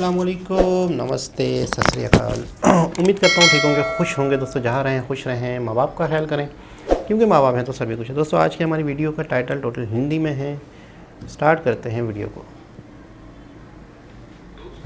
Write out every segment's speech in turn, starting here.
अस्सलामुअलैकुम, नमस्ते, सत श्री अकाल। उम्मीद करता हूँ ठीक होंगे, खुश होंगे दोस्तों। जहाँ रहें खुश रहें, माँ बाप का ख्याल करें, क्योंकि माँ बाप हैं तो सभी कुछ है। दोस्तों आज की हमारी वीडियो का टाइटल टोटल हिंदी में है। स्टार्ट करते हैं वीडियो को।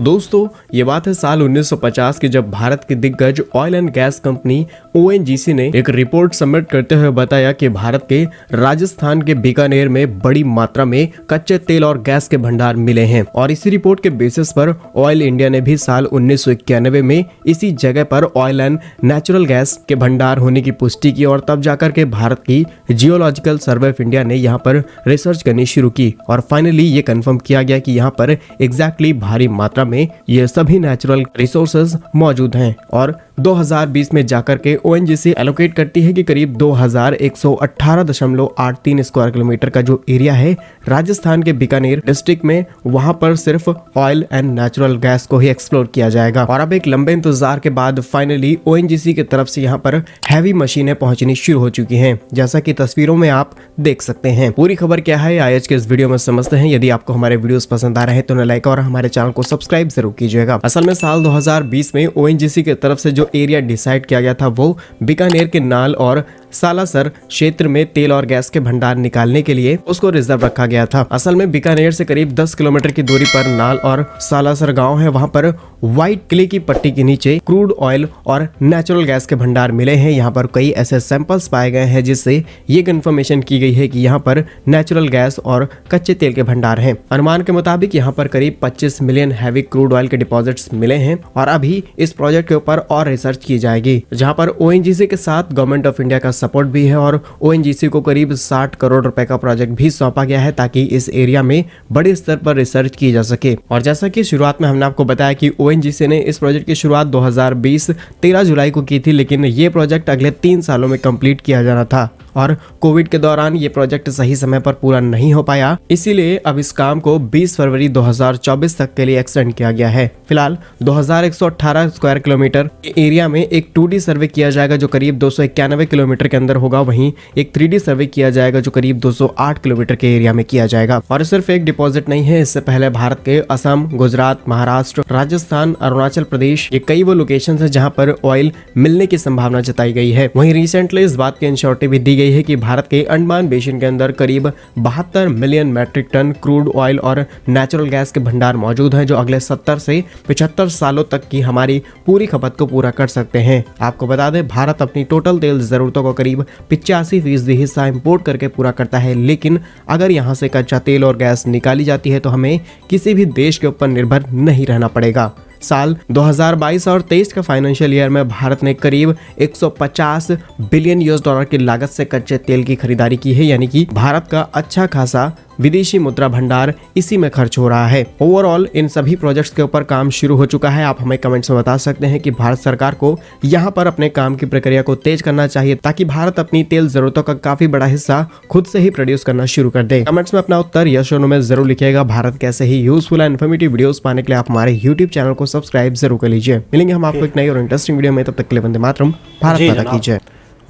दोस्तों ये बात है साल 1950 की, जब भारत की दिग्गज oil and gas company ONGC ने एक रिपोर्ट सबमिट करते हुए बताया कि भारत के राजस्थान के बीकानेर में बड़ी मात्रा में कच्चे तेल और गैस के भंडार मिले हैं। और इसी रिपोर्ट के बेसिस पर ऑयल इंडिया ने भी साल 1991 में इसी जगह पर ऑयल एंड नेचुरल गैस के भंडार होने की पुष्टि की। और तब जाकर के भारत की जियोलॉजिकल सर्वे ऑफ इंडिया ने यहाँ पर रिसर्च करनी शुरू की और फाइनली ये कंफर्म किया गया कि यहाँ पर एग्जैक्टली भारी मात्रा में ये सभी नेचुरल रिसोर्सेज मौजूद हैं। और 2020 में जाकर के ओएनजीसी एलोकेट करती है कि करीब 2118.83 स्क्वायर किलोमीटर का जो एरिया है राजस्थान के बीकानेर डिस्ट्रिक्ट में, वहां पर सिर्फ ऑयल एंड नेचुरल गैस को ही एक्सप्लोर किया जाएगा। और अब एक लंबे इंतजार के बाद फाइनली ओएनजीसी की तरफ से यहाँ पर हैवी मशीनें पहुंचनी शुरू हो चुकी हैं, जैसा कि तस्वीरों में आप देख सकते हैं। पूरी खबर क्या है आज के इस वीडियो में समझते हैं। यदि आपको हमारे वीडियोस पसंद आ रहे हैं तो लाइक और हमारे चैनल को सब्सक्राइब जरूर कीजिएगा। असल में साल 2020 में ओएनजीसी की तरफ से जो एरिया डिसाइड किया गया था वो बीकानेर के नाल और सालासर क्षेत्र में तेल और गैस के भंडार निकालने के लिए उसको रिजर्व रखा गया था। असल में बीकानेर से करीब 10 किलोमीटर की दूरी पर नाल और सालासर गांव है। वहां पर व्हाइट क्ले की पट्टी के नीचे क्रूड ऑयल और नेचुरल गैस के भंडार मिले हैं। यहाँ पर कई ऐसे सैंपल्स पाए गए हैं जिससे ये कंफर्मेशन की गई है कि यहाँ पर नेचुरल गैस और कच्चे तेल के भंडार हैं। अनुमान के मुताबिक यहाँ पर करीब 25 मिलियन हैवी क्रूड ऑयल के डिपॉजिट्स मिले हैं और अभी इस प्रोजेक्ट के ऊपर और रिसर्च की जाएगी, जहाँ पर ओएनजीसी के साथ गवर्नमेंट ऑफ इंडिया का सपोर्ट भी है। और ओएनजीसी को करीब 60 करोड़ रुपए का प्रोजेक्ट भी सौंपा गया है ताकि इस एरिया में बड़े स्तर पर रिसर्च की जा सके। और जैसा कि शुरुआत में हमने आपको बताया कि ओएनजीसी ने इस प्रोजेक्ट की शुरुआत 2020 13 जुलाई को की थी, लेकिन ये प्रोजेक्ट अगले 3 सालों में कंप्लीट किया जाना था और कोविड के दौरान ये प्रोजेक्ट सही समय पर पूरा नहीं हो पाया, इसीलिए अब इस काम को 20 फरवरी 2024 तक के लिए एक्सटेंड किया गया है। फिलहाल 2118 स्क्वायर किलोमीटर एरिया में एक 2D सर्वे किया जाएगा जो करीब 291 किलोमीटर के अंदर होगा। वहीं एक 3D सर्वे किया जाएगा जो करीब 208 किलोमीटर के एरिया में किया जाएगा। और सिर्फ एक डिपॉजिट नहीं है, इससे पहले भारत के असम, गुजरात, महाराष्ट्र, राजस्थान, अरुणाचल प्रदेश, ये कई वो लोकेशन है जहाँ पर ऑयल मिलने की संभावना जताई गई है। वहीं रिसेंटली इस बात की इंश्योरिटी भी दी है कि भारत के अंडमान बेसिन के अंदर करीब 72 million metric tonne crude oil और नेचुरल गैस के भंडार मौजूद हैं, जो अगले 70 से 75 सालों तक की हमारी पूरी खपत को पूरा कर सकते हैं। आपको बता दें, भारत अपनी टोटल तेल जरूरतों को करीब 85% हिस्सा इंपोर्ट करके पूरा करता है, लेकिन अगर यहाँ से कच्चा तेल और गैस निकाली जाती है तो हमें किसी भी देश के ऊपर निर्भर नहीं रहना पड़ेगा। साल 2022 और 23 का फाइनेंशियल ईयर में भारत ने करीब 150 बिलियन US डॉलर की लागत से कच्चे तेल की खरीदारी की है, यानी कि भारत का अच्छा खासा विदेशी मुद्रा भंडार इसी में खर्च हो रहा है। ओवरऑल इन सभी प्रोजेक्ट्स के ऊपर काम शुरू हो चुका है। आप हमें कमेंट्स में बता सकते हैं कि भारत सरकार को यहाँ पर अपने काम की प्रक्रिया को तेज करना चाहिए ताकि भारत अपनी तेल जरूरतों का काफी बड़ा हिस्सा खुद से ही प्रोड्यूस करना शुरू कर दे। कमेंट्स में अपना उत्तर यस और नो में जरूर लिखिएगा। भारत कैसे ही यूजफुल एंड इन्फॉर्मेटिव वीडियोस पाने के लिए आप हमारे यूट्यूब चैनल को सब्सक्राइब जरूर कर लीजिए। मिलेंगे हम आपको एक नई और इंटरेस्टिंग वीडियो में, तब तक के लिए वंदे मातरम, भारत माता की जय।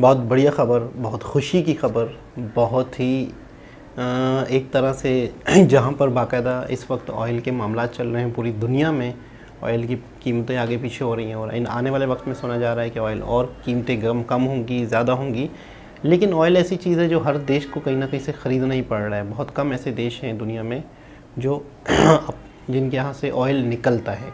बहुत बढ़िया खबर, बहुत खुशी की खबर, बहुत ही एक तरह से जहाँ पर बाकायदा इस वक्त ऑयल के मामला चल रहे हैं पूरी दुनिया में, ऑयल की कीमतें आगे पीछे हो रही हैं और इन आने वाले वक्त में सुना जा रहा है कि ऑयल और कीमतें कम होंगी, ज़्यादा होंगी। लेकिन ऑयल ऐसी चीज़ है जो हर देश को कहीं ना कहीं से ख़रीदना ही पड़ रहा है। बहुत कम ऐसे देश हैं दुनिया में जो जिनके यहाँ से ऑयल निकलता है,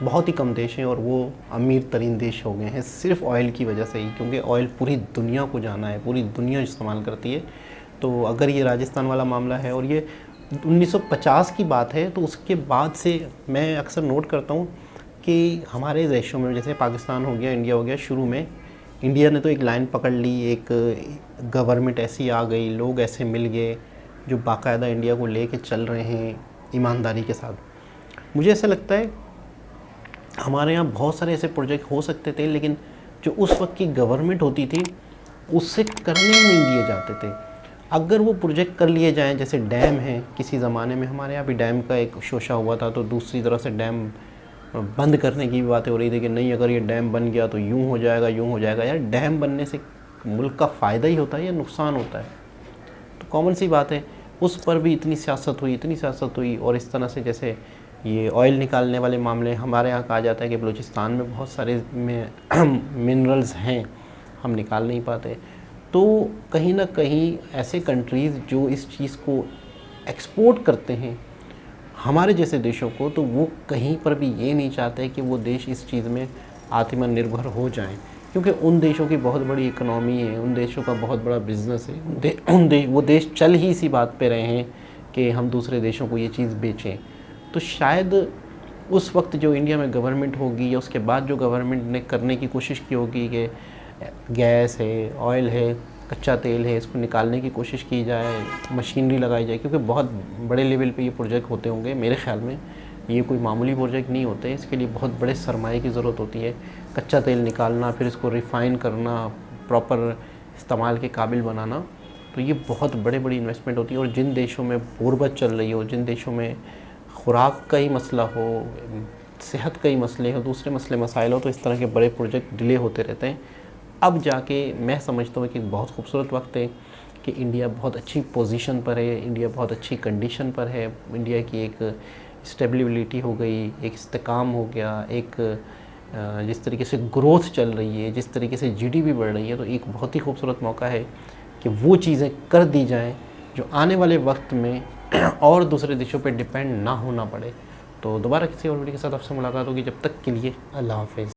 बहुत ही कम देश हैं और वो अमीर तरीन देश हो गए हैं सिर्फ ऑयल की वजह से ही, क्योंकि ऑयल पूरी दुनिया को जाना है, पूरी दुनिया इस्तेमाल करती है। तो अगर ये राजस्थान वाला मामला है और ये 1950 की बात है, तो उसके बाद से मैं अक्सर नोट करता हूँ कि हमारे देशों में जैसे पाकिस्तान हो गया, इंडिया हो गया, शुरू में इंडिया ने तो एक लाइन पकड़ ली, एक गवर्नमेंट ऐसी आ गई, लोग ऐसे मिल गए जो बाकायदा इंडिया को लेके चल रहे हैं ईमानदारी के साथ। मुझे ऐसा लगता है हमारे यहाँ बहुत सारे ऐसे प्रोजेक्ट हो सकते थे, लेकिन जो उस वक्त की गवर्नमेंट होती थी उससे करने ही नहीं दिए जाते थे। अगर वो प्रोजेक्ट कर लिए जाएं, जैसे डैम है, किसी ज़माने में हमारे यहाँ भी डैम का एक शोशा हुआ था, तो दूसरी तरफ से डैम बंद करने की भी बातें हो रही थी कि नहीं अगर ये डैम बन गया तो यूँ हो जाएगा, यूँ हो जाएगा। यार डैम बनने से मुल्क का फ़ायदा ही होता है या नुकसान होता है? तो कॉमन सी बात है, उस पर भी इतनी सियासत हुई और इस तरह से जैसे ये ऑयल निकालने वाले मामले हमारे यहाँ कहा जाता है कि बलूचिस्तान में बहुत सारे मिनरल्स हैं, हम निकाल नहीं पाते। तो कहीं ना कहीं ऐसे कंट्रीज़ जो इस चीज़ को एक्सपोर्ट करते हैं हमारे जैसे देशों को, तो वो कहीं पर भी ये नहीं चाहते कि वो देश इस चीज़ में आत्मनिर्भर हो जाएं, क्योंकि उन देशों की बहुत बड़ी इकोनॉमी है, उन देशों का बहुत बड़ा बिजनेस है, वो देश चल ही इसी बात पे रहे हैं कि हम दूसरे देशों को ये चीज़ बेचें। तो शायद उस वक्त जो इंडिया में गवर्नमेंट होगी या उसके बाद जो गवर्नमेंट ने करने की कोशिश की होगी कि गैस है, ऑयल है, कच्चा तेल है, इसको निकालने की कोशिश की जाए, मशीनरी लगाई जाए, क्योंकि बहुत बड़े लेवल पे ये प्रोजेक्ट होते होंगे। मेरे ख्याल में ये कोई मामूली प्रोजेक्ट नहीं होते, इसके लिए बहुत बड़े सरमाए की ज़रूरत होती है। कच्चा तेल निकालना, फिर इसको रिफ़ाइन करना, प्रॉपर इस्तेमाल के काबिल बनाना, तो ये बहुत बड़ी इन्वेस्टमेंट होती है। और जिन देशों में गुर्बत चल रही हो, जिन देशों में खुराक का ही मसला हो, सेहत का ही मसले हो, दूसरे मसले मसाइल हो, तो इस तरह के बड़े प्रोजेक्ट डिले होते रहते हैं। अब जाके मैं समझता हूँ कि बहुत खूबसूरत वक्त है कि इंडिया बहुत अच्छी पोजीशन पर है, इंडिया बहुत अच्छी कंडीशन पर है, इंडिया की एक स्टेबिलिटी हो गई, एक इस्तेकाम हो गया, एक जिस तरीके से ग्रोथ चल रही है, जिस तरीके से जीडीपी बढ़ रही है, तो एक बहुत ही खूबसूरत मौका है कि वो चीज़ें कर दी जाएं जो आने वाले वक्त में और दूसरे देशों पे डिपेंड ना होना पड़े। तो दोबारा किसी और वीडियो के साथ आपसे मुलाकात होगी, जब तक के लिए अल्लाह हाफ़िज़।